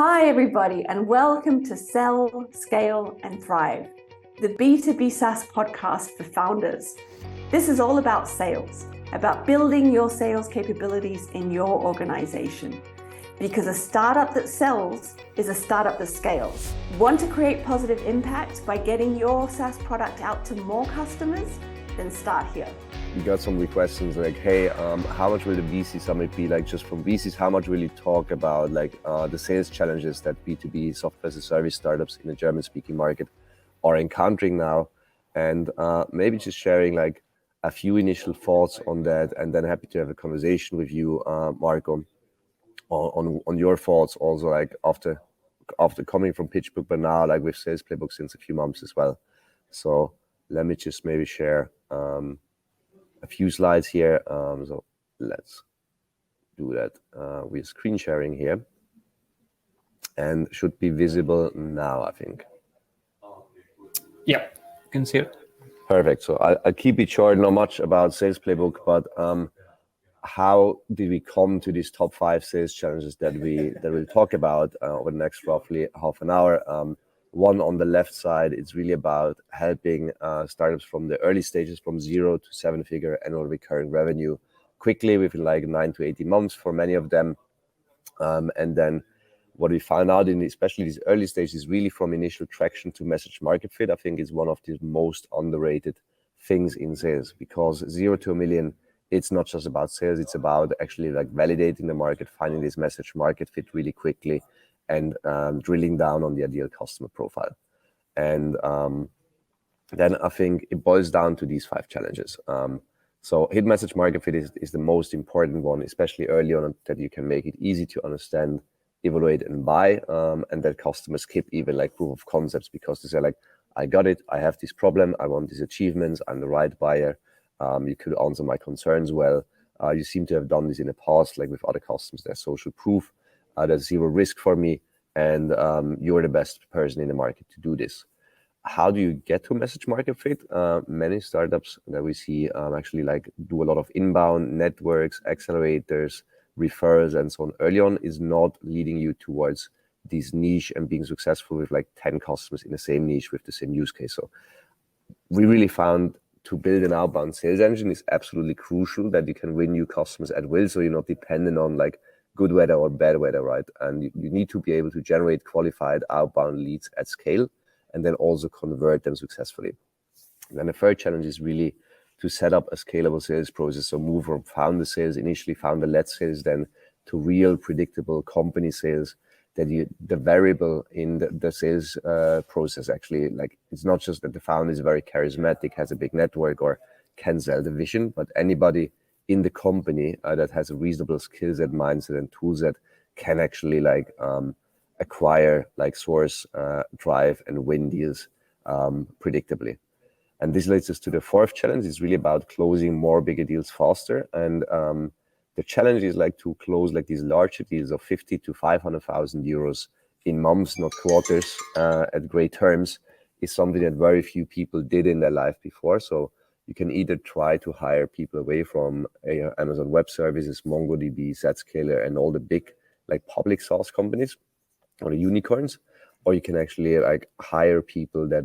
Hi, everybody, and welcome to Sell, Scale, and Thrive, the B2B SaaS podcast for founders. This is all about sales, about building your sales capabilities in your organization. Because a startup that sells is a startup that scales. Want to create positive impact by getting your SaaS product out to more customers? Then start here. We got some requests like, hey, how much will the VC Summit be? Like, just from VCs, how much will you talk about the sales challenges that B2B software as a service startups in the German-speaking market are encountering now? And maybe just sharing like a few initial thoughts on that, and then happy to have a conversation with you, Marco, on your thoughts also, like after coming from PitchBook, but now like with SalesPlaybook since a few months as well. So let me just maybe share a few slides here. So let's do that. We're screen sharing here and should be visible now, I think. Yeah, you can see it. Perfect. So I'll keep it short, not much about SalesPlaybook, but how did we come to these top 5 sales challenges that we'll talk about over the next roughly half an hour? One on the left side, it's really about helping startups from the early stages, from 0 to 7-figure annual recurring revenue quickly within like 9 to 18 months for many of them. And then what we found out in especially these early stages is really from initial traction to message market fit. I think is one of the most underrated things in sales, because 0 to a million, it's not just about sales, it's about actually like validating the market, finding this message market fit really quickly, and drilling down on the ideal customer profile. And then I think it boils down to these 5 challenges. So hit message market fit is the most important one, especially early on, that you can make it easy to understand, evaluate, and buy, and that customers skip even like proof of concepts, because they say like, I got it, I have this problem, I want these achievements, I'm the right buyer, you could answer my concerns well. You seem to have done this in the past, like with other customers, there's social proof, there's zero risk for me, and you're the best person in the market to do this. How do you get to message market fit? Many startups that we see actually like do a lot of inbound networks, accelerators, referrals, and so on. Early on is not leading you towards this niche and being successful with like 10 customers in the same niche with the same use case. So we really found to build an outbound sales engine is absolutely crucial, that you can win new customers at will. So you're not dependent on like good weather or bad weather, right? And you need to be able to generate qualified outbound leads at scale, and then also convert them successfully. And then the third challenge is really to set up a scalable sales process. So move from founder sales, initially founder-led sales, then to real predictable company sales, that the variable in the sales process actually, like, it's not just that the founder is very charismatic, has a big network, or can sell the vision, but anybody in the company that has a reasonable skill set, mindset, and tool set can actually like acquire, like source, drive, and win deals predictably. And this leads us to the 4th challenge. It's really about closing more bigger deals faster. And the challenge is like to close like these larger deals of 50 to 500,000 euros in months, not quarters, at great terms, is something that very few people did in their life before. So you can either try to hire people away from Amazon Web Services, MongoDB, Zscaler, and all the big like public SaaS companies or the unicorns, or you can actually like hire people that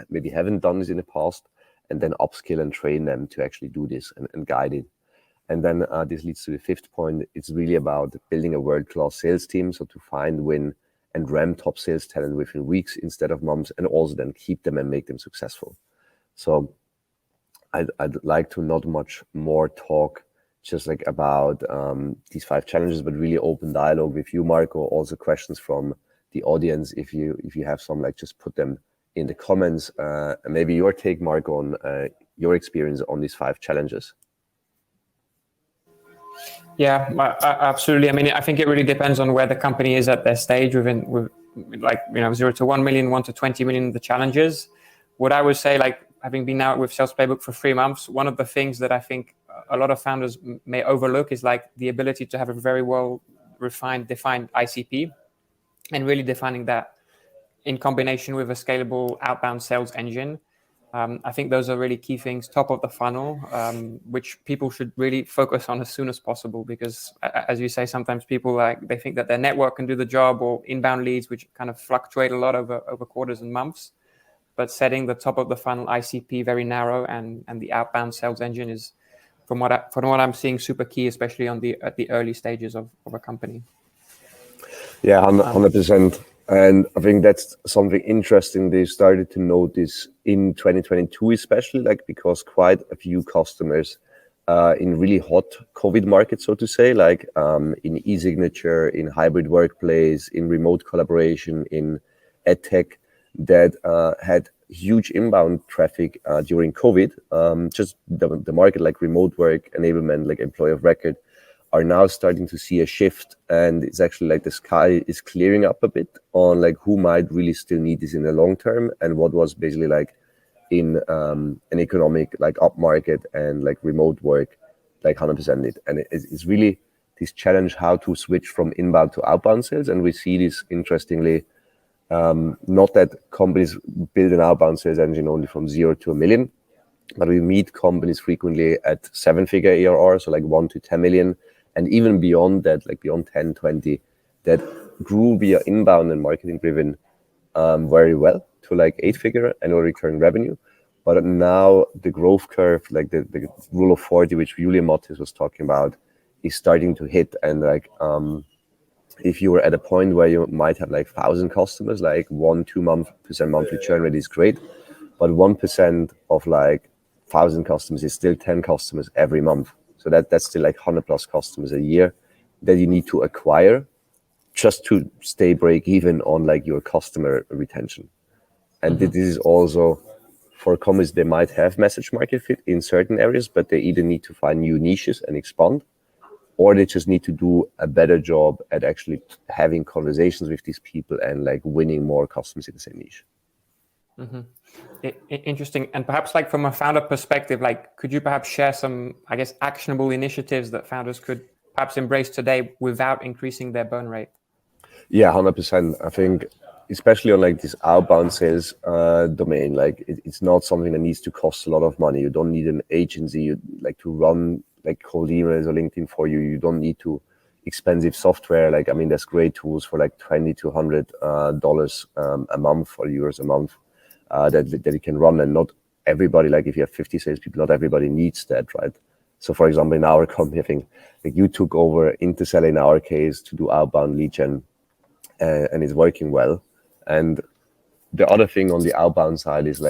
maybe haven't done this in the past, and then upskill and train them to actually do this and guide it. And then this leads to the 5th point. It's really about building a world-class sales team. So to find, win, and ramp top sales talent within weeks instead of months, and also then keep them and make them successful. So I'd like to not much more talk just like about these 5 challenges, but really open dialogue with you, Marco. Also questions from the audience. If you have some, like, just put them in the comments. And maybe your take, Marco, on your experience on these 5 challenges. Yeah, absolutely. I mean, I think it really depends on where the company is at their stage with like, 0 to 1 million, 1 to 20 million, the challenges. What I would say, like, having been out with SalesPlaybook for 3 months, one of the things that I think a lot of founders may overlook is like the ability to have a very well defined ICP, and really defining that in combination with a scalable outbound sales engine. I think those are really key things, top of the funnel, which people should really focus on as soon as possible, because as you say, sometimes people they think that their network can do the job, or inbound leads, which kind of fluctuate a lot over quarters and months. But setting the top of the funnel ICP very narrow and the outbound sales engine is, from what I'm seeing, super key, especially at the early stages of a company. Yeah, 100%. And I think that's something interesting they started to notice in 2022, especially because quite a few customers in really hot COVID markets, so to say, in e-signature, in hybrid workplace, in remote collaboration, in edtech, that had huge inbound traffic during COVID. Just the market, like remote work, enablement, like employee of record, are now starting to see a shift, and it's actually the sky is clearing up a bit on who might really still need this in the long term, and what was basically in an economic up market and remote work 100% it. And it's really this challenge how to switch from inbound to outbound sales. And we see this interestingly, not that companies build an outbound sales engine only from 0 to 1 million, but we meet companies frequently at 7-figure ARR, so 1 to 10 million. And even beyond that, beyond 10, 20, that grew via inbound and marketing driven very well to 8-figure annual recurring revenue. But now the growth curve, the rule of 40, which Julia Mottis was talking about, is starting to hit. And if you were at a point where you might have 1,000 customers, 1-2% monthly churn rate is great. But 1% of 1,000 customers is still 10 customers every month. So that's still 100 plus customers a year that you need to acquire just to stay break even on your customer retention. And this is also for companies, they might have message market fit in certain areas, but they either need to find new niches and expand, or they just need to do a better job at actually having conversations with these people and winning more customers in the same niche. Mm-hmm. Interesting. And perhaps from a founder perspective, could you perhaps share some, actionable initiatives that founders could perhaps embrace today without increasing their burn rate? Yeah, 100%. I think especially on this outbound sales domain, it's not something that needs to cost a lot of money. You don't need an agency to run cold emails or LinkedIn for you. You don't need to expensive software. There's great tools for $20 to $100 a month or euros a month that you can run. And not everybody, if you have 50 salespeople, not everybody needs that, right? So for example, in our company, I think you took over Intercell in our case to do outbound lead gen, and it's working well. And the other thing on the outbound side is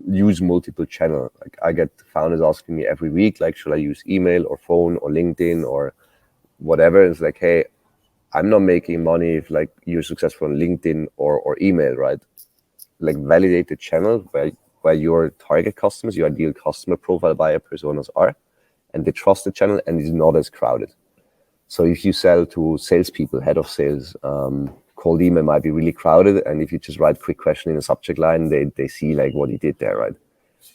use multiple channels. I get founders asking me every week, should I use email or phone or LinkedIn or whatever? It's hey, I'm not making money if you're successful on LinkedIn or email, right? Validate the channel where your target customers, your ideal customer profile buyer personas are, and they trust the channel and is not as crowded. So if you sell to salespeople, head of sales, cold email might be really crowded, and if you just write quick question in the subject line, they see what you did there, right?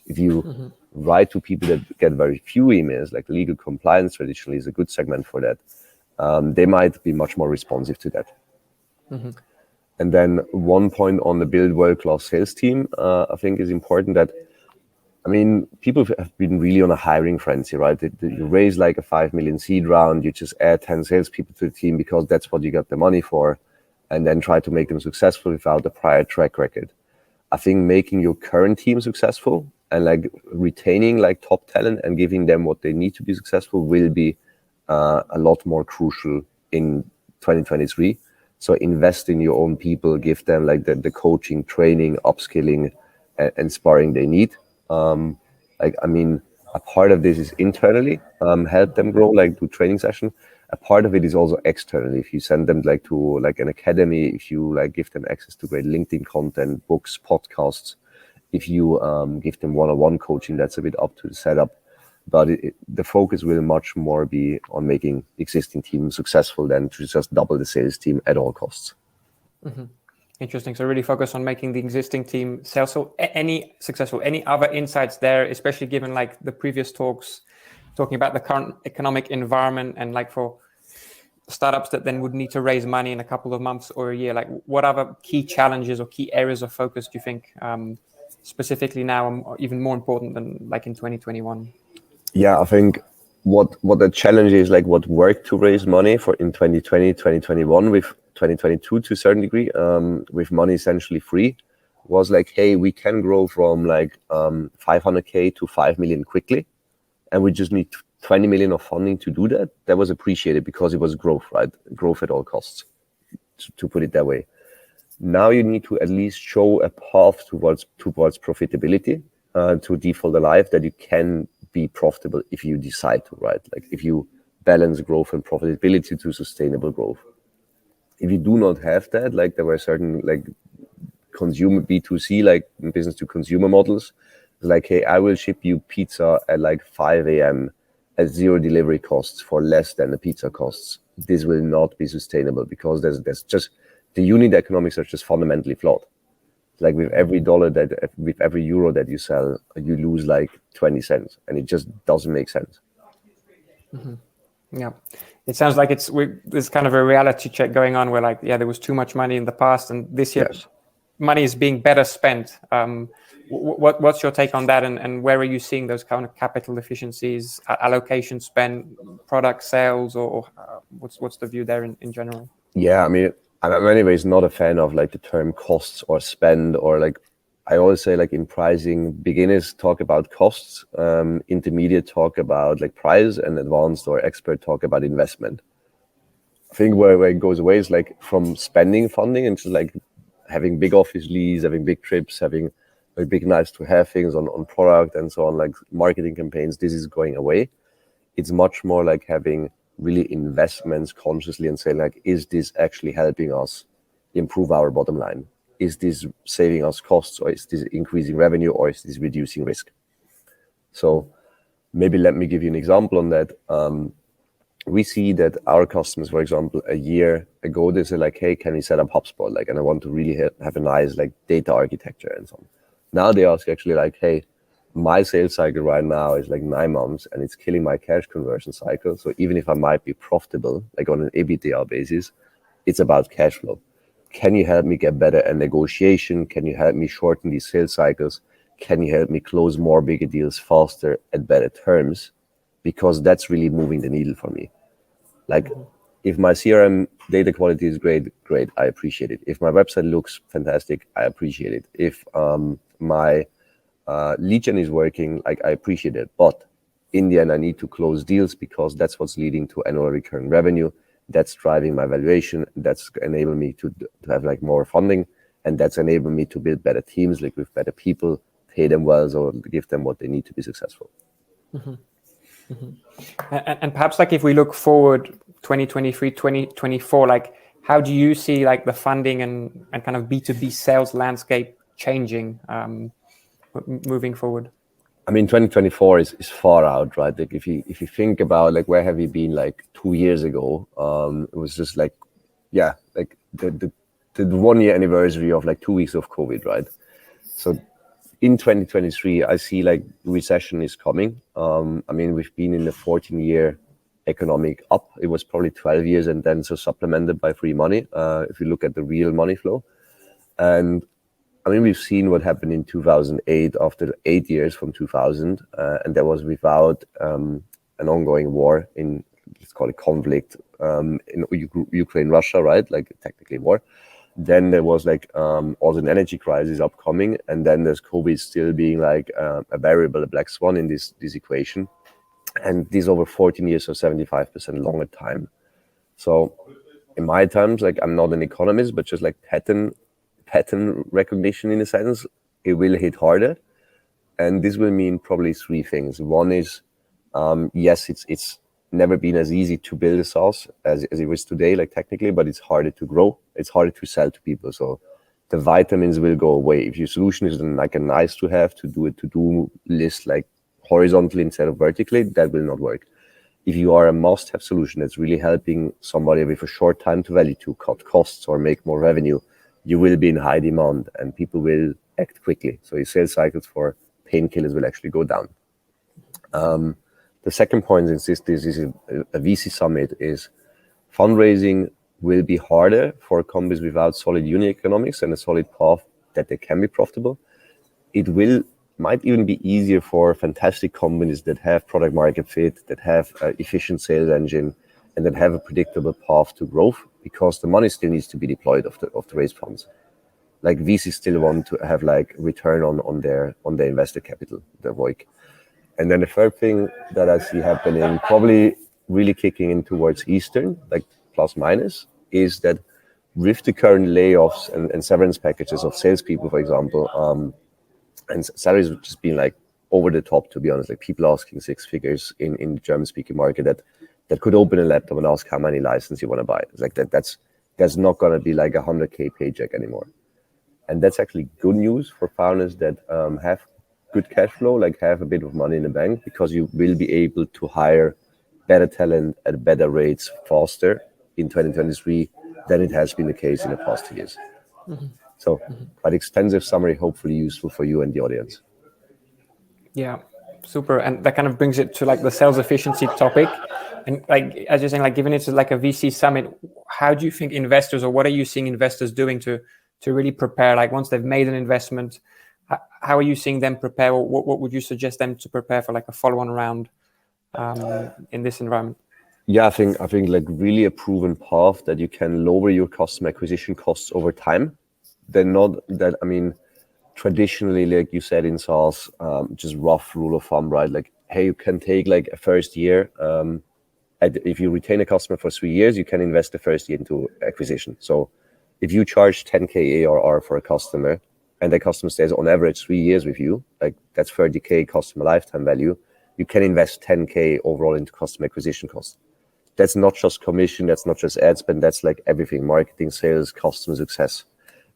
If you write to people that get very few emails, legal compliance traditionally is a good segment for that, they might be much more responsive to that. Mm-hmm. And then one point on the build world-class sales team, I think is important that, people have been really on a hiring frenzy, right? You raise a 5 million seed round, you just add 10 salespeople to the team because that's what you got the money for, and then try to make them successful without a prior track record. I think making your current team successful and retaining top talent and giving them what they need to be successful will be a lot more crucial in 2023. So invest in your own people, give them the coaching, training, upskilling, and sparring they need. A part of this is internally, help them grow, do training session. A part of it is also externally. If you send them to an academy, if you give them access to great LinkedIn content, books, podcasts, if you give them one-on-one coaching, that's a bit up to the setup. But the focus will much more be on making existing teams successful than to just double the sales team at all costs. Mm-hmm. Interesting. So really focus on making the existing team successful. Any other insights there, especially given the previous talks, talking about the current economic environment and for startups that then would need to raise money in a couple of months or a year, what other key challenges or key areas of focus do you think specifically now even more important than like in 2021? Yeah, I think what the challenge is, like what worked to raise money for in 2020, 2021, with 2022 to a certain degree, with money essentially free, was like, hey, we can grow from like 500K to 5 million quickly, and we just need 20 million of funding to do that. That was appreciated because it was growth, right? Growth at all costs, to put it that way. Now you need to at least show a path towards profitability, to default alive, that you can be profitable if you decide to, right? Like if you balance growth and profitability to sustainable growth. If you do not have that, like there were certain like consumer B2C, like business to consumer models, like, hey, I will ship you pizza at like 5 a.m. at 0 delivery costs for less than the pizza costs. This will not be sustainable because there's just the unit economics are just fundamentally flawed. Like with every euro that you sell, you lose like 20 cents, and it just doesn't make sense. Mm-hmm. Yeah, it sounds like there's kind of a reality check going on where like, yeah, there was too much money in the past, and this year money is being better spent. What's your take on that, and where are you seeing those kind of capital efficiencies, allocation spend, product sales, or what's the view there in general? Yeah, I mean, I'm in many ways not a fan of like the term costs or spend, or like I always say, like in pricing, beginners talk about costs, intermediate talk about like price, and advanced or expert talk about investment. I think where it goes away is like from spending funding into like having big office leads, having big trips, having like big nice to have things on product and so on, like marketing campaigns. This is going away. It's much more like having really investments consciously and saying like, is this actually helping us improve our bottom line? Is this saving us costs, or is this increasing revenue, or is this reducing risk? So maybe let me give you an example on that. We see that our customers, for example, a year ago, they say like, hey, can we set up HubSpot? Like, and I want to really have a nice like data architecture and so on. Now they ask actually like, hey, my sales cycle right now is like 9 months, and it's killing my cash conversion cycle. So even if I might be profitable, like on an EBITDA basis, it's about cash flow. Can you help me get better at negotiation? Can you help me shorten these sales cycles? Can you help me close more bigger deals faster at better terms? Because that's really moving the needle for me. Like if my CRM data quality is great, I appreciate it. If my website looks fantastic, I appreciate it. If my lead gen is working, like I appreciate it. But in the end, I need to close deals because that's what's leading to annual recurring revenue. That's driving my valuation. That's enabling me to have like more funding, and that's enabling me to build better teams, like with better people, pay them well, so give them what they need to be successful. Mm-hmm. Mm-hmm. And perhaps like if we look forward 2023, 2024, like how do you see like the funding and kind of B2B sales landscape changing moving forward? I mean, 2024 is far out, right? Like if you think about like where have you been like 2 years ago, it was just like, yeah, like the 1 year anniversary of like 2 weeks of COVID, right? So in 2023, I see like recession is coming. I mean, we've been in the 14-year economic up. It was probably 12 years and then so supplemented by free money, if you look at the real money flow. And I mean, we've seen what happened in 2008 after 8 years from 2000, and that was without an ongoing war in, let's call it conflict, in Ukraine, Russia, right? Like technically war. Then there was like also an energy crisis upcoming, and then there's COVID still being like a variable, a black swan in this equation. And this over 14 years, so 75% longer time. So in my terms, like I'm not an economist, but just like pattern recognition in a sense, it will hit harder. And this will mean probably 3 things. One is, yes, it's never been as easy to build a SaaS as it is today, like technically, but it's harder to grow. It's harder to sell to people. So the vitamins will go away. If your solution is like a nice to have to do a to-do list, like horizontally instead of vertically, that will not work. If you are a must-have solution that's really helping somebody with a short time to value to cut costs or make more revenue, you will be in high demand and people will act quickly. So your sales cycles for painkillers will actually go down. The second point, since this is a VC summit, is fundraising will be harder for companies without solid unit economics and a solid path that they can be profitable. might even be easier for fantastic companies that have product market fit, that have an efficient sales engine, and that have a predictable path to growth, because the money still needs to be deployed of the raised funds. Like VCs still want to have like return on their investor capital, the ROIC. And then the third thing that I see happening, probably really kicking in towards Eastern, like plus minus, is that with the current layoffs and severance packages of salespeople, for example, and salaries have just been like over the top, to be honest, like people asking six figures in the German speaking market that could open a laptop and ask how many licenses you want to buy. It's like that's not going to be like 100K paycheck anymore. And that's actually good news for founders that have good cash flow, like have a bit of money in the bank, because you will be able to hire better talent at better rates faster in 2023 than it has been the case in the past 2 years. So quite extensive summary, hopefully useful for you and the audience. Yeah, super. And that kind of brings it to like the sales efficiency topic. And like, as you're saying, like given it's like a VC summit, how do you think investors, or what are you seeing investors doing to really prepare? Like once they've made an investment, how are you seeing them prepare? Or what would you suggest them to prepare for like a follow-on round in this environment? Yeah, I think like really a proven path that you can lower your customer acquisition costs over time. They're not that, I mean, traditionally, like you said in SaaS, just rough rule of thumb, right? Like, hey, you can take like a first year. If you retain a customer for 3 years, you can invest the first year into acquisition. So if you charge 10K ARR for a customer and the customer stays on average 3 years with you, like that's 30K customer lifetime value, you can invest 10K overall into customer acquisition costs. That's not just commission, that's not just ad spend, that's like everything, marketing, sales, customer success.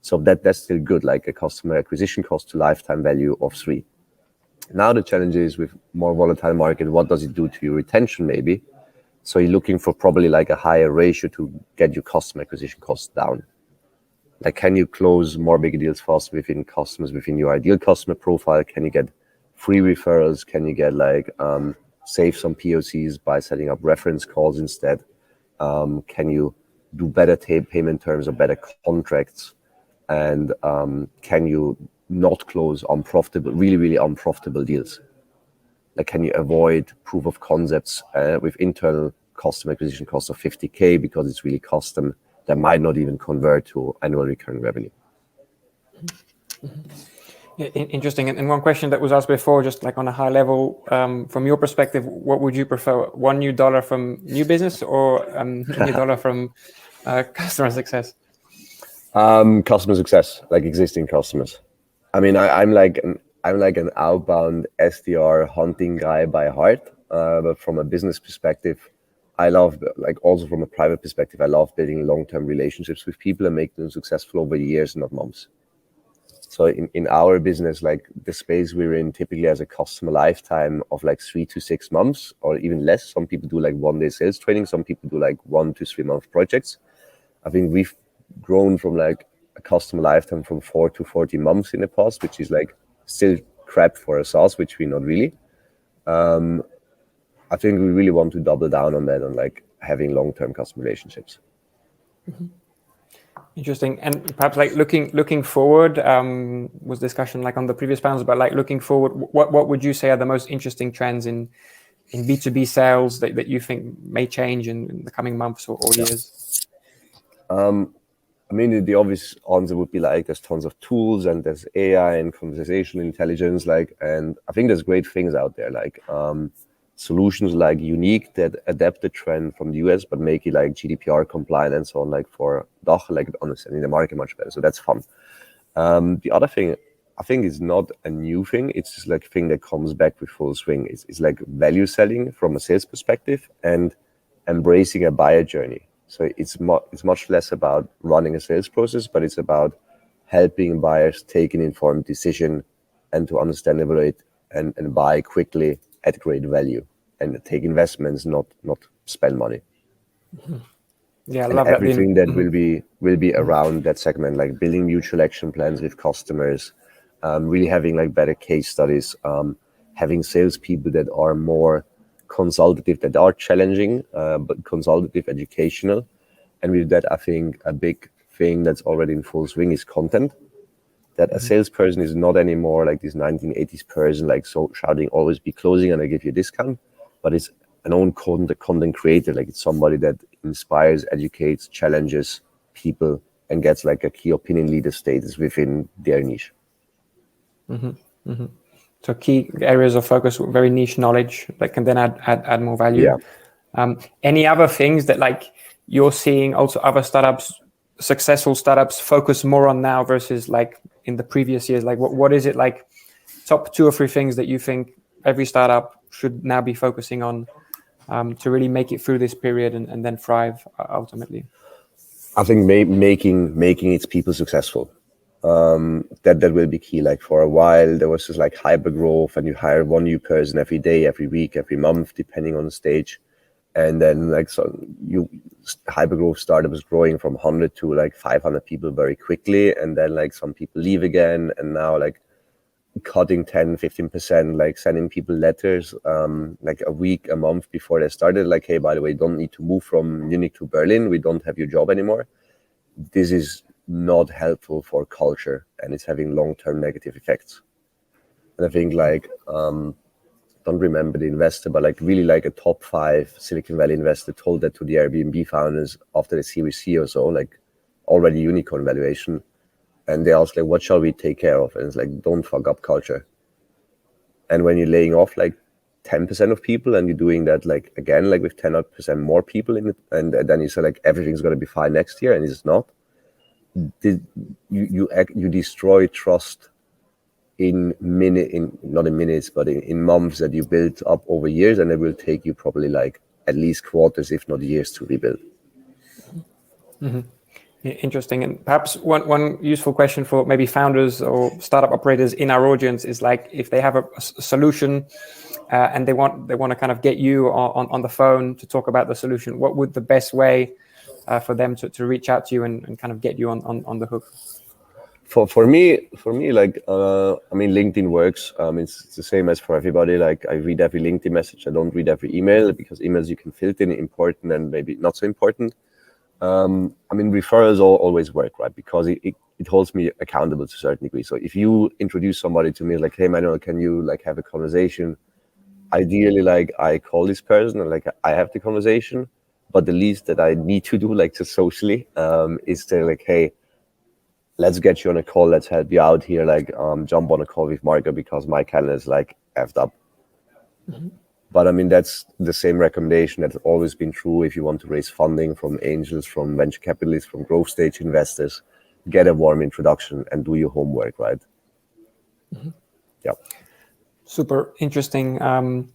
So that's still good, like a customer acquisition cost to lifetime value of 3. Now the challenge is with more volatile market, what does it do to your retention maybe? So you're looking for probably like a higher ratio to get your customer acquisition costs down. Like, can you close more big deals fast within customers, within your ideal customer profile? Can you get free referrals? Can you get like, save some POCs by setting up reference calls instead? Can you do better payment terms or better contracts? And can you not close really unprofitable deals? Like, can you avoid proof of concepts with internal customer acquisition costs of 50K because it's really custom that might not even convert to annual recurring revenue? Yeah, interesting. And one question that was asked before, just like on a high level, from your perspective, what would you prefer? $1 new from new business or $1 from customer success? Customer success, like existing customers. I mean, I'm like an outbound SDR hunting guy by heart, but from a business perspective, I love, like also from a private perspective, I love building long-term relationships with people and make them successful over years, not months. So in our business, like the space we're in typically has a customer lifetime of like 3 to 6 months or even less. Some people do like 1 day sales training. Some people do like 1 to 3 month projects. I think we've grown from like a customer lifetime from 4 to 40 months in the past, which is like still crap for a SaaS, which we're not really. I think we really want to double down on that, on like having long-term customer relationships. Mm-hmm. Interesting. And perhaps like looking forward, was discussion like on the previous panels, but like looking forward, what would you say are the most interesting trends in B2B sales that you think may change in the coming months or years? I mean, the obvious answer would be like there's tons of tools and there's AI and conversational intelligence, like, and I think there's great things out there, like solutions like Unique that adapt the trend from the US but make it like GDPR compliant and so on, like for DACH, like understanding the market much better. So that's fun. The other thing I think is not a new thing. It's just like a thing that comes back with full swing. It's like value selling from a sales perspective and embracing a buyer journey. So it's much less about running a sales process, but it's about helping buyers take an informed decision and to understand, evaluate, and buy quickly at great value and take investments, not spend money. Mm-hmm. Yeah, I and love everything that. That will be around that segment, like building mutual action plans with customers, really having like better case studies, having salespeople that are more consultative, that are challenging, but consultative, educational. And with that, I think a big thing that's already in full swing is content. that a salesperson is not anymore like this 1980s person, like so shouting, always be closing and I give you a discount, but it's an own content creator. Like it's somebody that inspires, educates, challenges people, and gets like a key opinion leader status within their niche. So key areas of focus, very niche knowledge that can then add more value. Yeah. Any other things that like you're seeing also other startups, successful startups focus more on now versus like in the previous years? Like what is it, like top 2 or 3 things that you think every startup should now be focusing on to really make it through this period and then thrive ultimately? I think making its people successful. That will be key. Like for a while there was just like hyper growth and you hire one new person every day, every week, every month, depending on the stage. And then like so hyper growth startup was growing from 100 to like 500 people very quickly. And then like some people leave again, and now like cutting 10-15%, like sending people letters like a week, a month before they started, like, hey, by the way, you don't need to move from Munich to Berlin, we don't have your job anymore. This is not helpful for culture, and it's having long-term negative effects. And I think like don't remember the investor, but like really like a top 5 Silicon Valley investor told that to the Airbnb founders after the Series C or so, like already unicorn valuation. And they asked like, what shall we take care of? And it's like, don't fuck up culture. And when you're laying off like 10% of people and you're doing that like again, like with 10% more people in it, and then you say like everything's going to be fine next year, and it's not. You destroy trust not in minutes, but in months that you build up over years, and it will take you probably like at least quarters, if not years, to rebuild. Interesting. And perhaps one useful question for maybe founders or startup operators in our audience is like, if they have a solution and they want to kind of get you on the phone to talk about the solution, what would the best way for them to reach out to you and kind of get you on the hook? For me, like, I mean, LinkedIn works. It's the same as for everybody. Like, I read every LinkedIn message. I don't read every email, because emails you can filter in important and maybe not so important. I mean, referrals always work, right? Because it holds me accountable to a certain degree. So if you introduce somebody to me, like, hey, Manuel, can you like have a conversation? Ideally, like, I call this person and like I have the conversation. But the least that I need to do, like, just socially, is to like, hey, let's get you on a call. Let's help you out here. Like, jump on a call with Marco because my calendar is like effed up. Mm-hmm. But I mean, that's the same recommendation that's always been true. If you want to raise funding from angels, from venture capitalists, from growth stage investors, get a warm introduction and do your homework, right? Mm-hmm. Yeah. Super interesting. I'm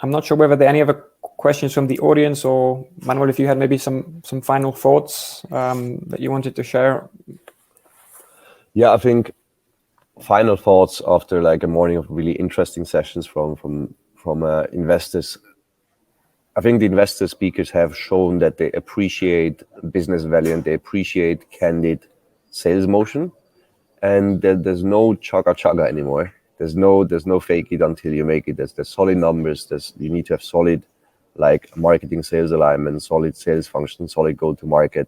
not sure whether there are any other questions from the audience, or Manuel, if you had maybe some final thoughts that you wanted to share. Yeah, I think final thoughts after like a morning of really interesting sessions from investors. I think the investor speakers have shown that they appreciate business value and they appreciate candid sales motion, and that there's no chaga anymore. There's no fake it until you make it. There's solid numbers. You need to have solid like marketing, sales alignment, solid sales function, solid go to market.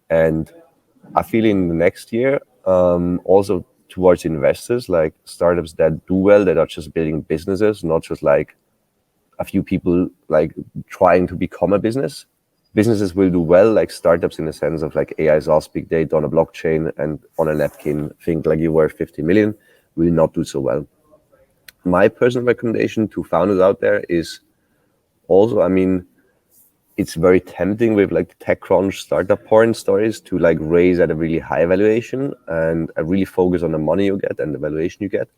And I feel in the next year, also towards investors, like startups that do well, that are just building businesses, not just like a few people like trying to become a business. Businesses will do well, like startups in the sense of like AI SaaS, big data on a blockchain and on a napkin, think like you're worth 50 million, will not do so well. My personal recommendation to founders out there is also, I mean, it's very tempting with like the TechCrunch startup porn stories to like raise at a really high valuation and really focus on the money you get and the valuation you get.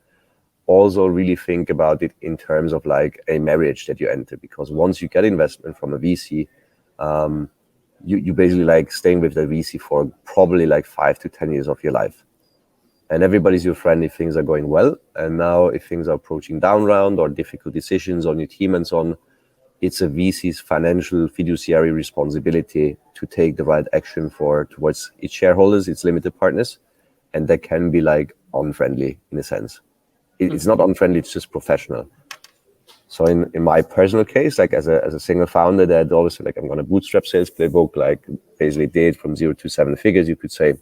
Also really think about it in terms of like a marriage that you enter, because once you get investment from a VC, you basically like staying with the VC for probably like 5 to 10 years of your life. And everybody's your friend if things are going well. And now if things are approaching down round or difficult decisions on your team and so on, it's a VC's financial fiduciary responsibility to take the right action towards its shareholders, its limited partners. And that can be like unfriendly in a sense. It's not unfriendly, it's just professional. So in my personal case, like as a single founder that always said, like, I'm going to bootstrap SalesPlaybook, like basically did from 0 to 7 figures, you could say.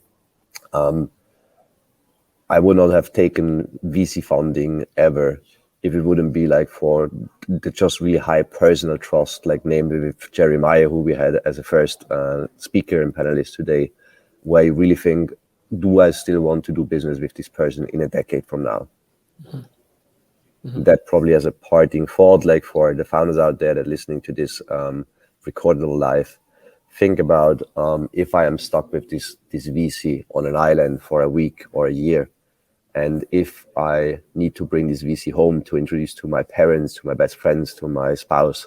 I would not have taken VC funding ever if it wouldn't be like for the just really high personal trust, like namely with Jeremiah, who we had as a first speaker and panelist today, where you really think, do I still want to do business with this person in a decade from now? That probably as a parting thought, like for the founders out there that are listening to this recorded live, think about if I am stuck with this VC on an island for a week or a year, and if I need to bring this VC home to introduce to my parents, to my best friends, to my spouse,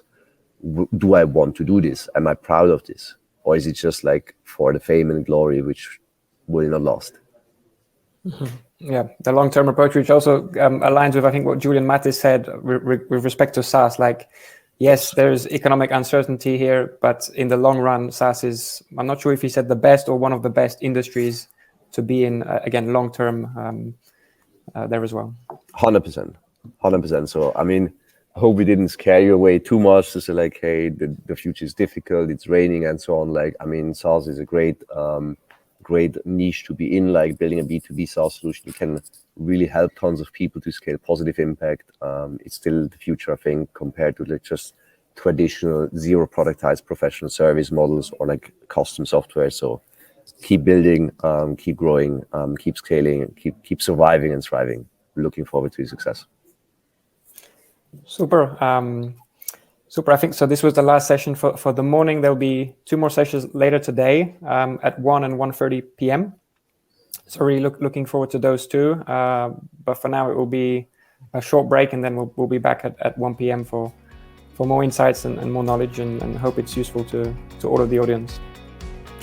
do I want to do this? Am I proud of this? Or is it just like for the fame and glory, which will not last? Yeah, the long-term approach, which also aligns with, I think, what Julian Mattis said with respect to SaaS. Like, yes, there's economic uncertainty here, but in the long run, SaaS is, I'm not sure if he said the best or one of the best industries to be in, again, long-term there as well. 100%. So, I mean, I hope we didn't scare you away too much to say like, hey, the future is difficult, it's raining and so on. Like, I mean, SaaS is a great niche to be in, like building a B2B SaaS solution. You can really help tons of people to scale positive impact. It's still the future, I think, compared to like just traditional zero productized professional service models or like custom software. So keep building, keep growing, keep scaling, keep surviving and thriving. Looking forward to your success. Super. I think so. This was the last session for the morning. There'll be 2 more sessions later today at 1 and 1:30 p.m. So really looking forward to those 2. But for now, it will be a short break, and then we'll be back at 1 p.m. for more insights and more knowledge, and hope it's useful to all of the audience.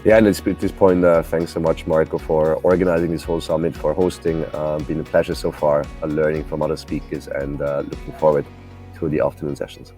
Yeah, and at this point, thanks so much, Marco, for organizing this whole summit, for hosting. Been a pleasure so far, learning from other speakers, and looking forward to the afternoon sessions.